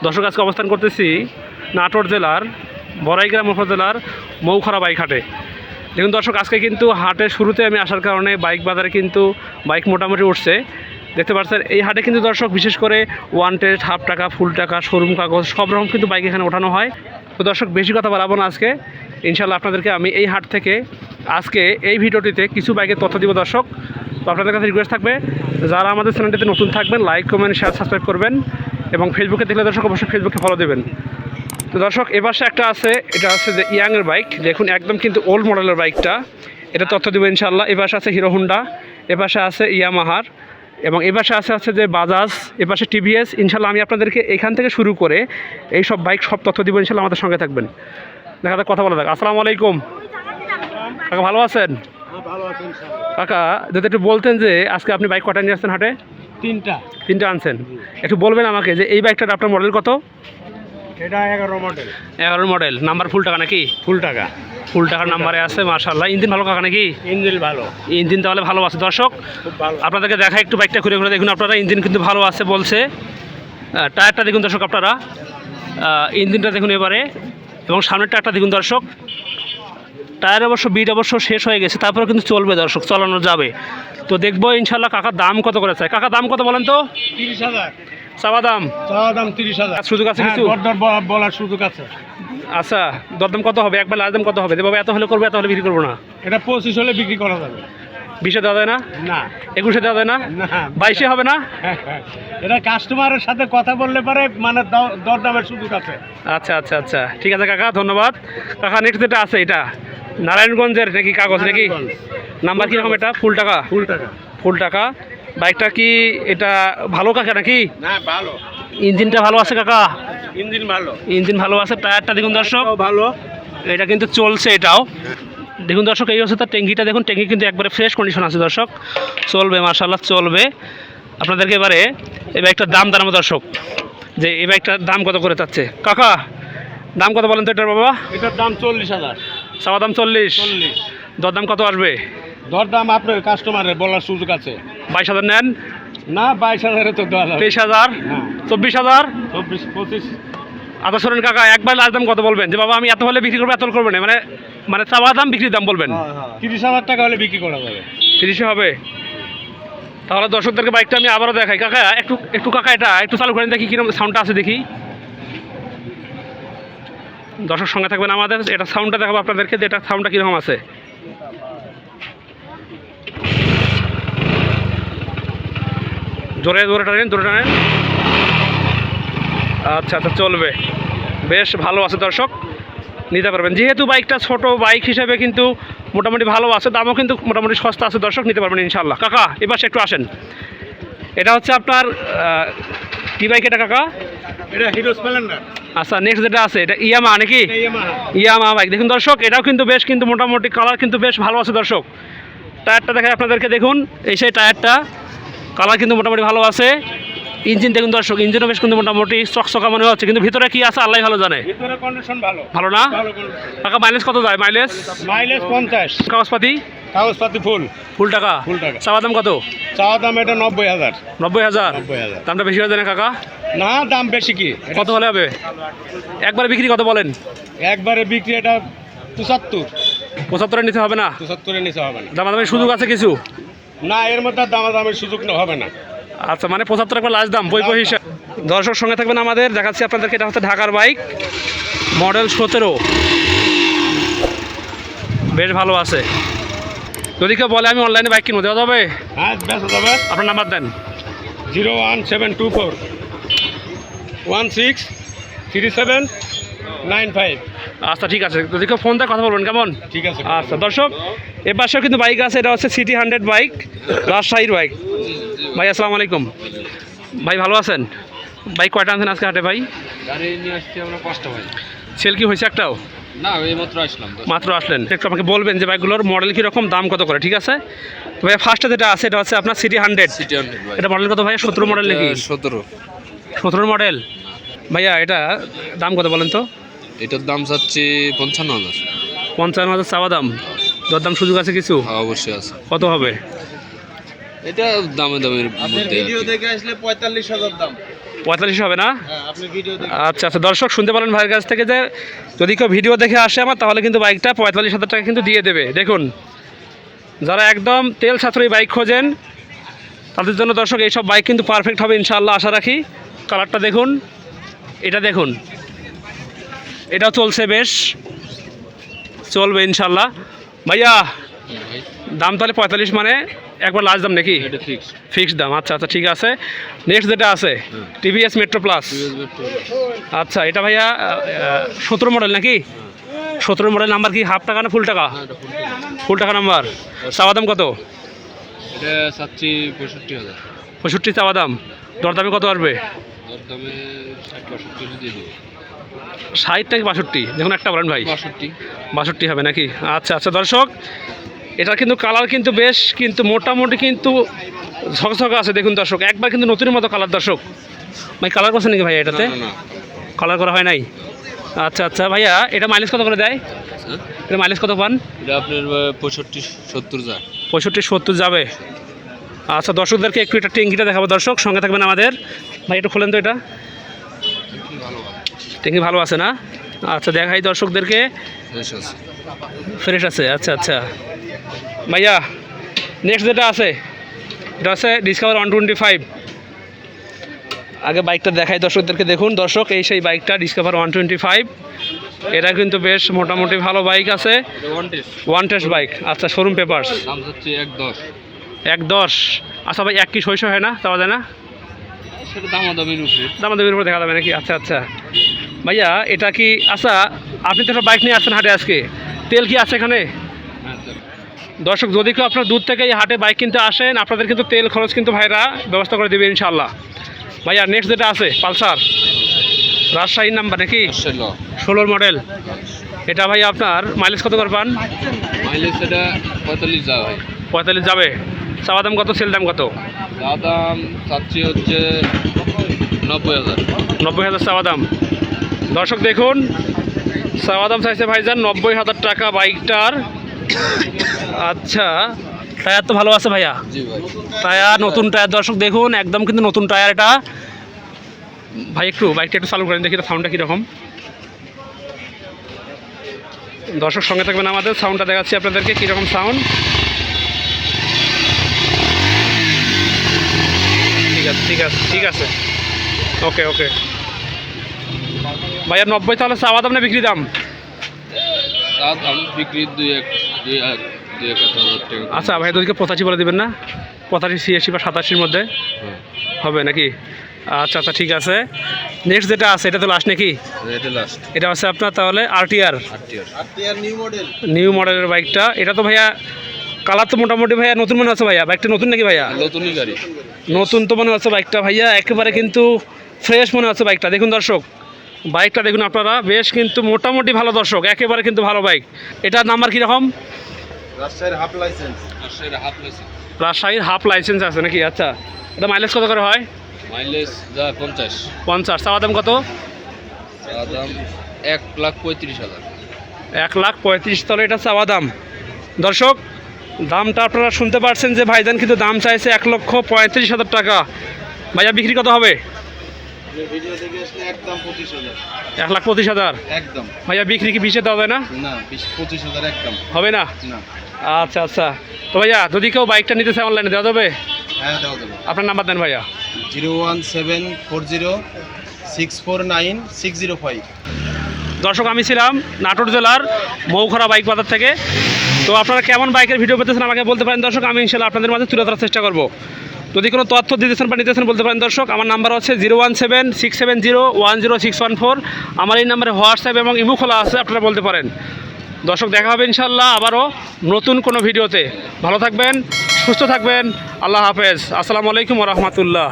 দর্শক আজকে অবস্থান করতেছি নাটোর জেলার বড়াইগ্রাম উপজেলার মৌখরা বাইক হাটে। দেখুন দর্শক, আজকে কিন্তু হাটের শুরুতে আমি আসার কারণে বাইক বাজারে কিন্তু বাইক মোটামুটি উঠছে। দেখতে পাচ্ছেন এই হাটে কিন্তু দর্শক বিশেষ করে ওয়ান্টেড, হাফ টাকা, ফুল টাকা, শোরুম কাগজ সব রকম কিন্তু বাইক এখানে ওঠানো হয়। তো দর্শক বেশি কথা বাড়াবো না, আজকে ইনশাল্লাহ আপনাদেরকে আমি এই হাট থেকে আজকে এই ভিডিওটিতে কিছু বাইকের তথ্য দিব দর্শক। তো আপনাদের কাছে রিকোয়েস্ট থাকবে, যারা আমাদের চ্যানেলটিতে নতুন থাকবেন লাইক, কমেন্ট, শেয়ার, সাবস্ক্রাইব করবেন এবং ফেসবুকে দেখলে দর্শক অবশ্যই ফেসবুকে ফলো দেবেন। তো দর্শক এপাশে একটা আছে, এটা হচ্ছে যে ইয়াংয়ের বাইক। দেখুন একদম কিন্তু ওল্ড মডেলের বাইকটা, এটা তথ্য দেবো ইনশাল্লাহ। এপাশে আছে হিরো হোন্ডা, এপাশে আছে ইয়ামাহার এবং এপাশে আছে যে বাজাজ, এপাশে টিভিএস। ইনশাল্লাহ আমি আপনাদেরকে এখান থেকে শুরু করে এই সব বাইক সব তথ্য দিব ইনশাল্লাহ। আমাদের সঙ্গে থাকবেন, দেখা যাক কথা বলা যাক। আসসালামু আলাইকুম কাকা, ভালো আছেন? কাকা যদি একটু বলতেন যে আজকে আপনি বাইক কটা নিয়ে আসছেন হাটে? তিনটা আনছেন। একটু বলবেন আমাকে যে এই বাইকটার আপনার মডেল কত? এটা 11 মডেল। 11 মডেল, নাম্বার ফুল টাকা নাকি? ফুল টাকার নাম্বারে আছে মাশাআল্লাহ। ইঞ্জিন ভালো কাকা নাকি? ইঞ্জিন ভালো, ইঞ্জিন তাহলে ভালো আছে। দর্শক খুব ভালো। আপনাদেরকে দেখা একটু বাইকটা ঘুরে ঘুরে দেখুন আপনারা, ইঞ্জিন কিন্তু ভালো আছে বলছে। টায়ারটা দেখুন দর্শক আপনারা, ইঞ্জিনটা দেখুন এবারে এবং সামনের টায়ারটা দেখুন দর্শক। টায়ার অবশ্য বিট অবশ্য শেষ হয়ে গেছে, তারপরে কিন্তু চলবে দর্শক, চালানো যাবে। তো দেখবো ইনশাল্লাহ। কাকার দাম কত করে চাই? কাকা দাম কত বলেন তো? 30,000 চাওয়া দাম। 30,000 সুযোগ আছে কিছু? দরদর বলার সুযোগ আছে। আচ্ছা, দরদাম কত হবে? একবার লাস্ট দাম কত হবে? যে বাবা এত হলে করবো, এত হলে বিক্রি করবো না। এটা 25 হলে বিক্রি করা যাবে। 20-এ দেওয়া যায় না? না। 21-এ দেওয়া যায় না? 22-এ হবে না? এটা কাস্টমারের সাথে কথা বললে পারে, মানে দরদামের সুযোগ আছে। আচ্ছা, ঠিক আছে কাকা, ধন্যবাদ। কাকা নেক্সট যেটা আছে এটা নারায়ণগঞ্জের নাকি কাগজ নাকি? নাম্বার কীরকম এটা? ফুল টাকা। বাইকটা কি এটা ভালো কাকা নাকি? না, ভালো। ইঞ্জিনটা ভালো আছে কাকা? ইঞ্জিন ভালো আছে। টায়ারটা দেখুন দর্শক ভালো, এটা কিন্তু চলছে। এটাও দেখুন দর্শক, এই হচ্ছে তার ট্যাঙ্কিটা দেখুন, ট্যাঙ্কি কিন্তু একবারে ফ্রেশ কন্ডিশন আছে দর্শক, চলবে মাশাআল্লাহ চলবে। আপনাদেরকে এবারে এই বাইকটার দাম জানাবো দর্শক, যে এই বাইকটার দাম কত করে চাচ্ছে কাকা? দাম কত বলেন তো এটার বাবা? এটার দাম 40,000। চাওয়া দাম 40। দরদাম কত আসবে? দরদাম আপনার কাস্টমারের বলার সুযোগ আছে। 22,000 নেন না, 22,000 তো দেওয়া যাবে। 23,000, 24,000, 24, 25। আচ্ছা শোনেন কাকা, একবার লাস্ট দাম কত বলবেন? যে বাবা আমি এত হলে বিক্রি করবো, এত করবো না, মানে চাওয়া দাম বিক্রির দাম বলবেন। 30,000 টাকা হলে বিক্রি করা যাবে। 30 হবে। তাহলে দর্শকদেরকে বাইকটা আমি আবারও দেখাই। কাকা একটু কাকা এটা একটু চালু করেন দেখি কিরকম সাউন্ডটা আছে দেখি। দর্শক সঙ্গে থাকবেন আমাদের, এটা সাউন্ডটা দেখাবো আপনাদেরকে যে এটা সাউন্ডটা কীরকম আছে। জোরে টানেন। আচ্ছা চলবে, বেশ ভালো আছে দর্শক, নিতে পারবেন। যেহেতু বাইকটা ছোট বাইক হিসেবে কিন্তু মোটামুটি ভালো আছে, দামও কিন্তু মোটামুটি সস্তা আছে দর্শক, নিতে পারবেন ইনশাল্লাহ। কাকা এবার একটু আসেন, এটা হচ্ছে আপনার কি বাইক এটা কাকা? এটা হিরো স্প্লেন্ডার। আচ্ছা নেক্সট যেটা আছে এটা ইয়ামাহা নাকি? ইয়ামাহা বাইক দেখুন দর্শক, এটাও কিন্তু বেশ কিন্তু মোটামুটি কালার কিন্তু বেশ ভালো আছে দর্শক। টায়ারটা দেখাই আপনাদেরকে, দেখুন এই সেই টায়ারটা, কালার কিন্তু মোটামুটি ভালো আছে। ইঞ্জিন দেখুন দর্শক, ইঞ্জিনও বেশ কিন্তু মোটামুটি চকচকা মনে হচ্ছে, কিন্তু ভিতরে কি আছে আল্লাহ ভালো জানে। ভিতরে কন্ডিশন ভালো না কাকা? মাইলেজ কত যায়? মাইলেজ 50। কাগজপাতি ফুল টাকা। চাওয়া দাম কত? চাওয়া দাম এটা 90,000। 90,000? দামটা বেশি হয়ে যায় না কাকা? না, দাম বেশি কি? কত হলে হবে? একবারে বিক্রি কত বলেন? একবারে বিক্রি এটা 75। 75-এ নিতে হবে না? 75-এ নিতে হবে না। দামাদামের সুযোগ আছে কিছু? না, এর মধ্যে দামাদামের সুযোগ হবে না। আচ্ছা, মানে 75 একবার লাস্ট দাম বই হিসাব। দর্শক সঙ্গে থাকবেন আমাদের, দেখাচ্ছি আপনাদেরকে। এটা হচ্ছে ঢাকার বাইক, মডেল 17, বেশ ভালো আছে। যদি কেউ বলে আমি অনলাইনে বাইক কিনবো, দেওয়া যাবে? হ্যাঁ, বেচা যাবে। আপনার নাম্বার দেন। 01724 163795। আচ্ছা ঠিক আছে, যদি কেউ ফোন দেয় কথা বলবেন, কেমন? ঠিক আছে। আচ্ছা দর্শক এর পাশেও কিন্তু বাইক আছে, এটা হচ্ছে সিটি 100 বাইক, রাজশাহীর বাইক। ভাই আসসালামু আলাইকুম। ভাই ভালো আছেন? বাইক কয়টা আনছেন আজকে হাটে ভাই? গাড়ি নিয়ে আসছি আমরা 5টা ভাই। সেল কি হয়েছে একটাও? না, এই মাত্র আসলাম। মাত্র আসলেন, একটু আমাকে বলবেন যে বাইকগুলোর মডেল কীরকম, দাম কত করে, ঠিক আছে? ভাই ফার্স্টে যেটা আছে এটা হচ্ছে আপনার সিটি 100। ভাই এটা মডেল কত ভাইয়া? 17 মডেল নাকি? 17 মডেল। ভাইয়া এটা দাম কত বলেন তো? এটার দাম চাচ্ছি 55,000। 55,000 চাওয়া দাম, দরদাম সুযোগ আছে কিছু? অবশ্যই আছে। কত হবে? এটা দামের মধ্যে। ভিডিও দেখে আসলে 45,000 দাম। 45 হবে না? হ্যাঁ আপনি ভিডিও দেখে আচ্ছা আচ্ছা, দর্শক শুনতে পারেন ভাইয়ের কাছ থেকে যে যদি কেউ ভিডিও দেখে আসে আমার, তাহলে কিন্তু বাইকটা 45,000 টাকা কিন্তু দিয়ে দেবে। দেখুন, যারা একদম তেল সাশ্রয়ী বাইক খোঁজেন তাদের জন্য দর্শক এইসব বাইক কিন্তু পারফেক্ট হবে ইনশাআল্লাহ, আশা রাখি। কালারটা দেখুন, এটা দেখুন, এটাও চলছে, বেশ চলবে ইনশাআল্লাহ। ভাইয়া ভাই দাম তাহলে 45, মানে একবার লাস্ট দাম নাকি? এটা ফিক্সড। ফিক্সড দাম, আচ্ছা আচ্ছা ঠিক আছে। নেক্সট যেটা আছে টিভিএস মেট্রো প্লাস, আচ্ছা এটা ভাইয়া 17 মডেল নাকি? 17 মডেল। নাম্বার কি হাফ টাকা না ফুল টাকা? ফুল টাকা নাম্বার। চাওয়া দাম কত? এটা চাচ্ছি 65,000। 65 চাওয়া দাম। দরদামে কত আসবে? দরদামে 60-62 দিয়ে দেবো। 60 নাকি 62? দেখুন একটা বলেন ভাই। 62। 62 হবে নাকি? আচ্ছা আচ্ছা দর্শক, এটার কিন্তু কালার কিন্তু বেশ কিন্তু মোটামুটি কিন্তু ঝকঝকে আছে। দেখুন দর্শক, একবার কিন্তু নতুনের মতো কালার। দর্শক ভাই কালার করছে নাকি ভাইয়া এটাতে? না, না, কালার করা হয় নাই? আচ্ছা আচ্ছা ভাইয়া, এটা মাইলেজ কত করে দেয়? হ্যাঁ? এটা মাইলেজ কত পান? এটা আপনার 65-70 যায়। 65-70 যাবে। আচ্ছা দর্শকদেরকে একটু এটা ট্যাঙ্কিটা দেখাবো দর্শক, সঙ্গে থাকবেন আমাদের। ভাই একটু খোলেন তো এটা, ট্যাঙ্কি ভালো আছে না? আচ্ছা দেখাই দর্শকদেরকে, ফ্রেশ আছে। ফ্রেশ আছে। আচ্ছা আচ্ছা ভাইয়া, নেক্সট যেটা আছে এটা আছে ডিসকভার 125। আগে বাইকটা দেখাই দর্শকদেরকে। দেখুন দর্শক, এই সেই বাইকটা ডিসকভার 125। এটা কিন্তু বেশ মোটামুটি ভালো বাইক আছে, এটা ওয়ান টেস্ট বাইক। আচ্ছা শোরুম পেপারস দাম হচ্ছে 110। 110। আচ্ছা ভাই, এক কি শৈশব হয় না, চাওয়া যায় না? সেটা দামাদামির উপরে। দামাদামির উপর দেখা যাবে নাকি? আচ্ছা আচ্ছা ভাইয়া, এটা কি আচ্ছা আপনি তো একটা বাইক নিয়ে আসছেন হাটে আজকে, তেল কি আছে এখানে? হ্যাঁ স্যার। দর্শক যদি কেউ আপনার দূর থেকে এই হাটে বাইক কিনতে আসেন, আপনাদের কিন্তু তেল খরচ কিন্তু ভাইরা ব্যবস্থা করে দেবে ইনশাআল্লাহ। ভাইয়া নেক্সট যেটা আছে পালসার, রাজশাহীর নাম্বার নাকি? 16 মডেল। এটা ভাই আপনার মাইলেজ কত করে পান? মাইলেজ এটা 45 যায় ভাই। 45 যাবে। চাওয়া দাম কত, সেল দাম কত? দাম চাচ্ছি হচ্ছে 90,000। 90,000 চাওয়া দাম। দর্শক দেখুন, চাওয়া দাম চাইছে ভাইজান 90,000 টাকা বাইকটার। আচ্ছা, টায়ার তো ভালো আছে ভাইয়া? জি ভাই। টায়ার নতুন টায়ার দর্শক দেখুন, একদম কিন্তু নতুন টায়ার এটা। ভাই একটু বাইকটা একটু চালু করেন দেখি তো সাউন্ডটা কীরকম। দর্শক সঙ্গে থাকবেন আমাদের, সাউন্ডটা দেখাচ্ছি আপনাদেরকে কীরকম সাউন্ড। ঠিক আছে ঠিক আছে ঠিক আছে, ওকে ওকে ভাইয়া 90 তাহলে চাওয়া দাম না বিক্রি দাম? দাম বিক্রি 2-1,000 টাকা। আচ্ছা ভাই, তোদেরকে 85 বলে দেবেন না? 85, 86 বা 87-র মধ্যে হ্যাঁ, হবে নাকি? আচ্ছা আচ্ছা ঠিক আছে। নেক্সট যেটা আছে এটা তো লাস্ট নাকি? এটা লাস্ট। এটা আছে আপনার তাহলে আরটিআর আর নিউ মডেল। নিউ মডেলের বাইকটা। এটা তো ভাইয়া কালার তো মোটামুটি ভাইয়া নতুন মনে হচ্ছে ভাইয়া, বাইকটা নতুন নাকি ভাইয়া? নতুনই গাড়ি। নতুন তো মনে হচ্ছে বাইকটা ভাইয়া, একেবারে কিন্তু ফ্রেশ মনে হচ্ছে বাইকটা। দেখুন দর্শক, বাইকটা দেখুন আপনারা, বেশ কিন্তু মোটামুটি ভালো দর্শক, একেবারে কিন্তু ভালো বাইক। এটার নাম্বার কীরকম? রাজশাহীর হাফ লাইসেন্স। রাজশাহীর হাফ লাইসেন্স আছে নাকি? আচ্ছা, এটা মাইলেজ কত করে হয়? মাইলেজ যা 50। 50। চাওয়া দাম কত? দাম 1,35,000। 1,35,000 তাহলে এটা চাওয়া দাম। দর্শক দামটা আপনারা শুনতে পারছেন যে ভাইজান কিন্তু দাম চাইছে 1,35,000 টাকা। ভাইয়া বিক্রি কত হবে? ভিডিও দেখে আসলে একদম 25,000। 1,25,000 একদম। ভাইয়া বিক্রি কি 20-এ দেওয়া যায় না? না 25,000 একদম। হবে না? না। আচ্ছা আচ্ছা, তো ভাইয়া যদি কেউ বাইকটা নিতে চায় অনলাইনে দেওয়া যাবে? হ্যাঁ দেওয়া যাবে। আপনার নাম্বার দেন ভাইয়া। 01740649605। দর্শক আমি ছিলাম নাটোর জেলার মৌখরা বাইক বাজার থেকে। তো আপনারা কেমন বাইকের ভিডিও পেতেছেন আমাকে বলতে পারেন দর্শক, আমি ইনশাল্লাহ আপনাদের মাঝে তুলে ধরার চেষ্টা করব। যদি কোনো তথ্য দিতেছেন বা নিতেছেন বলতে পারেন দর্শক। আমার নাম্বার হচ্ছে 01767010614। আমার এই নাম্বারে হোয়াটসঅ্যাপ এবং ইমো খোলা আছে, আপনারা বলতে পারেন। দর্শক দেখা হবে ইনশাল্লাহ আবারও নতুন কোনো ভিডিওতে। ভালো থাকবেন, সুস্থ থাকবেন, আল্লাহ হাফেজ, আসসালামু আলাইকুম ওয়া রাহমাতুল্লাহ।